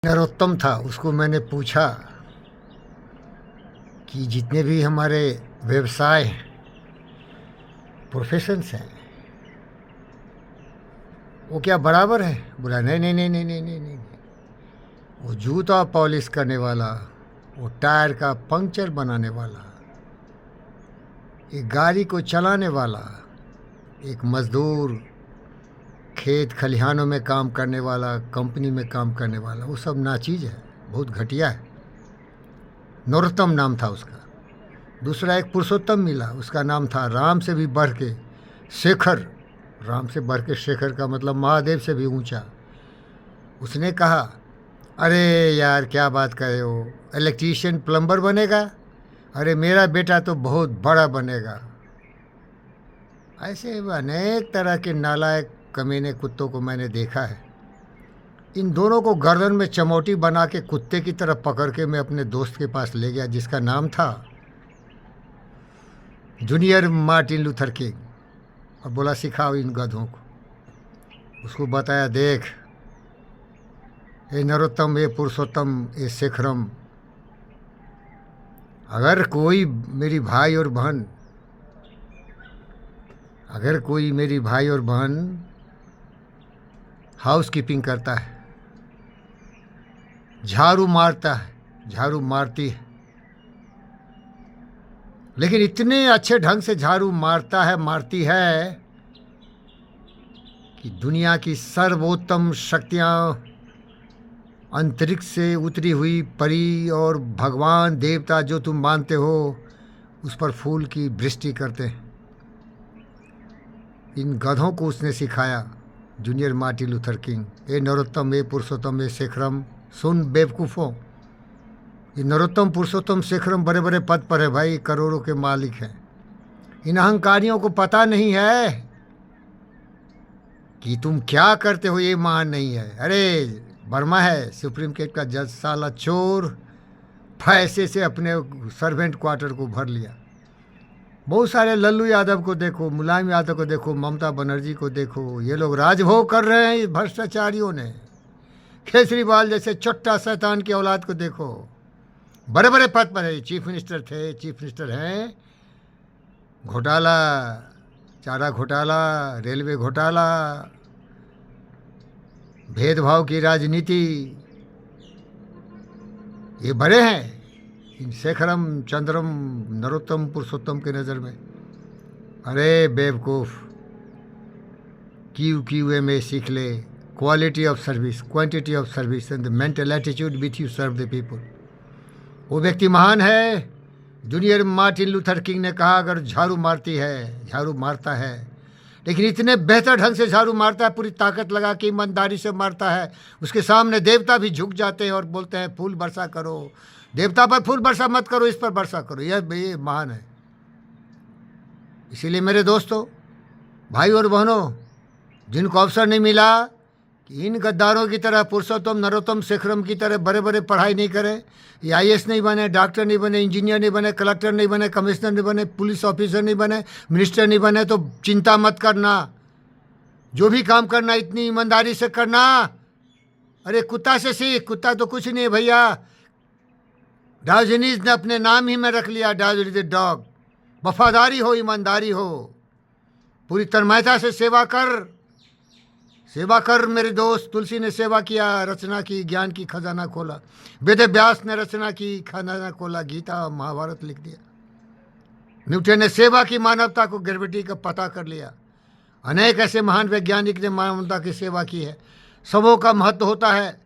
नरोत्तम था, उसको मैंने पूछा कि जितने भी हमारे व्यवसाय प्रोफेशंस हैं वो क्या बराबर है? बोला नहीं नहीं नहीं नहीं नहीं नहीं नहीं, वो जूता पॉलिश करने वाला, वो टायर का पंक्चर बनाने वाला, एक गाड़ी को चलाने वाला, एक मज़दूर, खेत खलिहानों में काम करने वाला, कंपनी में काम करने वाला, वो सब नाचीज़ है, बहुत घटिया है। नरोत्तम नाम था उसका। दूसरा एक पुरुषोत्तम मिला, उसका नाम था राम से भी बढ़ के शेखर। राम से बढ़ के शेखर का मतलब महादेव से भी ऊंचा। उसने कहा, अरे यार क्या बात कर रहे हो, इलेक्ट्रीशियन प्लम्बर बनेगा? अरे मेरा बेटा तो बहुत बड़ा बनेगा। ऐसे अनेक तरह के नालायक कमीने कुत्तों को मैंने देखा है। इन दोनों को गर्दन में चमोटी बना के कुत्ते की तरह पकड़ के मैं अपने दोस्त के पास ले गया, जिसका नाम था जूनियर मार्टिन लूथर किंग, और बोला सिखाओ इन गधों को। उसको बताया, देख ये नरोत्तम, ये पुरुषोत्तम, ये शेखरम, अगर कोई मेरी भाई और बहन हाउस कीपिंग करता है, झाड़ू मारता है, झाड़ू मारती है, लेकिन इतने अच्छे ढंग से झाड़ू मारती है कि दुनिया की सर्वोत्तम शक्तियाँ, अंतरिक्ष से उतरी हुई परी और भगवान देवता जो तुम मानते हो, उस पर फूल की वृष्टि करते हैं। इन गधों को उसने सिखाया, जूनियर मार्टिन लूथर किंग। ए नरोत्तम, ए पुरुषोत्तम, ए शेखरम, सुन बेवकूफ़ों, ये नरोत्तम, पुरुषोत्तम, शेखरम बड़े बड़े पद पर है भाई, करोड़ों के मालिक हैं। इन अहंकारियों को पता नहीं है कि तुम क्या करते हो, ये महान नहीं है। अरे वर्मा है सुप्रीम कोर्ट का जज, साला चोर, पैसे से अपने सर्वेंट क्वार्टर को भर लिया। बहुत सारे लल्लू यादव को देखो, मुलायम यादव को देखो, ममता बनर्जी को देखो, ये लोग राजभोग कर रहे हैं भ्रष्टाचारियों ने। केजरीवाल जैसे चोट्टा शैतान की औलाद को देखो, बड़े बड़े पद पर है, चीफ मिनिस्टर थे, चीफ मिनिस्टर हैं, घोटाला, चारा घोटाला, रेलवे घोटाला, भेदभाव की राजनीति, ये बड़े हैं इन शेखरम, चंद्रम, नरोत्तम, पुरुषोत्तम के नज़र में। अरे बेवकूफ़, QQMA सीख ले, quality of service, quantity of service and the mental attitude with you serve the people. वो व्यक्ति महान है। जूनियर मार्टिन लूथर किंग ने कहा, अगर झाड़ू मारता है, लेकिन इतने बेहतर ढंग से झाड़ू मारता है, पूरी ताकत लगा के ईमानदारी से मारता है, उसके सामने देवता भी झुक जाते हैं और बोलते हैं फूल वर्षा करो, देवता पर फूल वर्षा मत करो, इस पर वर्षा करो। ये महान है। इसीलिए मेरे दोस्तों, भाई और बहनों, जिनको अवसर नहीं मिला कि इन गद्दारों की तरह पुरुषोत्तम, नरोत्तम, शेखरम की तरह बड़े बड़े पढ़ाई नहीं करें, ये IAS नहीं बने, डॉक्टर नहीं बने, इंजीनियर नहीं बने, कलेक्टर नहीं बने, कमिश्नर नहीं बने, पुलिस ऑफिसर नहीं बने, मिनिस्टर नहीं बने, तो चिंता मत करना। जो भी काम करना इतनी ईमानदारी से करना। अरे कुत्ता से सीख, कुत्ता तो कुछ नहीं है भैया। डायोजनीज ने अपने नाम ही में रख लिया, डायोजनीज द डॉग। वफादारी हो, ईमानदारी हो, पूरी तन्मयता से सेवा कर मेरे दोस्त। तुलसी ने सेवा किया, रचना की, ज्ञान की खजाना खोला। वेद व्यास ने रचना की, खजाना खोला, गीता महाभारत लिख दिया। न्यूटन ने सेवा की, मानवता को, ग्रेविटी का पता कर लिया। अनेक ऐसे महान वैज्ञानिक ने मानवता की सेवा की है। सबों का महत्व होता है,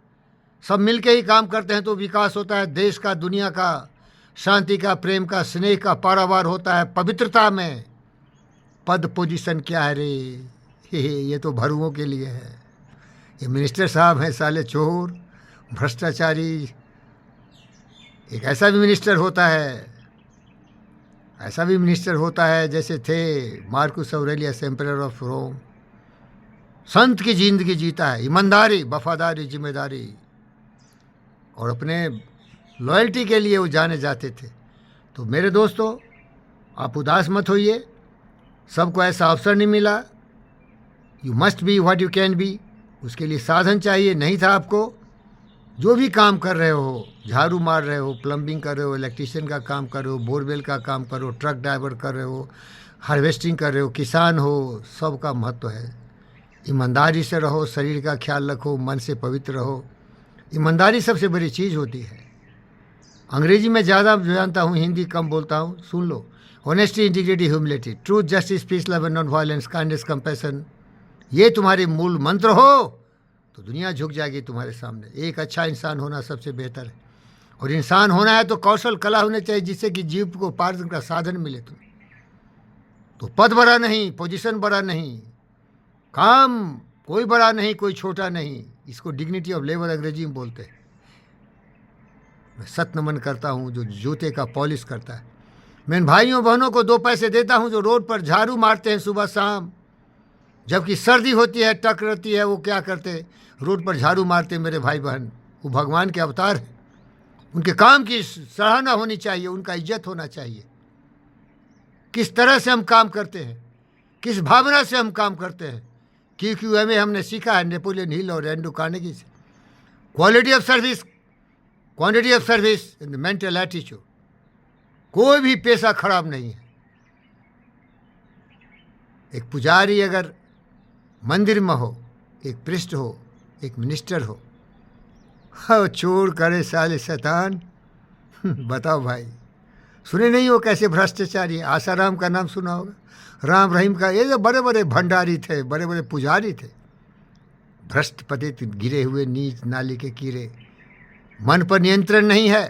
सब मिलके ही काम करते हैं तो विकास होता है, देश का, दुनिया का, शांति का, प्रेम का, स्नेह का पारावार होता है। पवित्रता में पद पोजीशन क्या है रे, ये तो भरुओं के लिए है। ये मिनिस्टर साहब हैं साले चोर, भ्रष्टाचारी। एक ऐसा भी मिनिस्टर होता है जैसे थे Marcus Aurelius, emperor of Rome. संत की जिंदगी जीता है, ईमानदारी, वफादारी, जिम्मेदारी, और अपने लॉयल्टी के लिए वो जाने जाते थे। तो मेरे दोस्तों, आप उदास मत होइए, सबको ऐसा अवसर नहीं मिला। You must be what you can be, उसके लिए साधन चाहिए, नहीं था आपको। जो भी काम कर रहे हो, झाड़ू मार रहे हो, प्लम्बिंग कर रहे हो, इलेक्ट्रीशियन का काम कर रहे हो, बोरवेल का काम कर रहे हो, ट्रक ड्राइवर कर रहे हो, हार्वेस्टिंग कर रहे हो, किसान हो, सबका महत्व है। ईमानदारी से रहो, शरीर का ख्याल रखो, मन से पवित्र रहो। ईमानदारी सबसे बड़ी चीज़ होती है। अंग्रेजी में ज़्यादा जानता हूँ, हिंदी कम बोलता हूँ, सुन लो। Honesty, integrity, humility, truth, justice, peace, love and non violence, kindness, compassion, ये तुम्हारे मूल मंत्र हो तो दुनिया झुक जाएगी तुम्हारे सामने। एक अच्छा इंसान होना सबसे बेहतर है। और इंसान होना है तो कौशल कला होनी चाहिए, जिससे कि जीव को उपार्जन का साधन मिले तुम्हें। तो पद बड़ा नहीं, पोजीशन बड़ा नहीं, काम कोई बड़ा नहीं, कोई छोटा नहीं, इसको डिग्निटी ऑफ लेबर अंग्रेजी में बोलते हैं। मैं सत नमन करता हूँ जो जूते का पॉलिश करता है। मैं इन भाइयों बहनों को 2 पैसे देता हूँ जो रोड पर झाड़ू मारते हैं सुबह शाम, जबकि सर्दी होती है, टक रहती है, वो क्या करते, रोड पर झाड़ू मारते। मेरे भाई बहन, वो भगवान के अवतार हैं। उनके काम की सराहना होनी चाहिए, उनका इज्जत होना चाहिए। किस तरह से हम काम करते हैं, किस भावना से हम काम करते हैं। QQMA हमने सीखा है नेपोलियन हिल और एंड्रू कार्नेगी से। Quality of service, quantity of service and mental attitude. कोई भी पेशा खराब नहीं है। एक पुजारी अगर मंदिर में हो, एक प्रिस्ट हो, एक मिनिस्टर हो, हाँ चोर करे साले शैतान। बताओ भाई, सुने नहीं हो कैसे भ्रष्टाचारी है। आसाराम का नाम सुना होगा, राम रहीम का, ये जो बड़े बड़े भंडारी थे, बड़े बड़े पुजारी थे, भ्रष्ट पतित गिरे हुए नीच नाली के कीड़े। मन पर नियंत्रण नहीं है।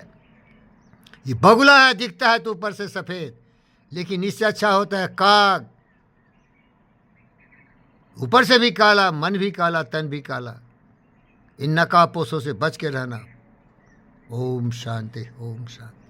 ये बगुला है, दिखता है तो ऊपर से सफ़ेद, लेकिन इससे अच्छा होता है काग, ऊपर से भी काला, मन भी काला, तन भी काला। इन नकाबपोशों से बच के रहना। ओम शांति, ओम शांति।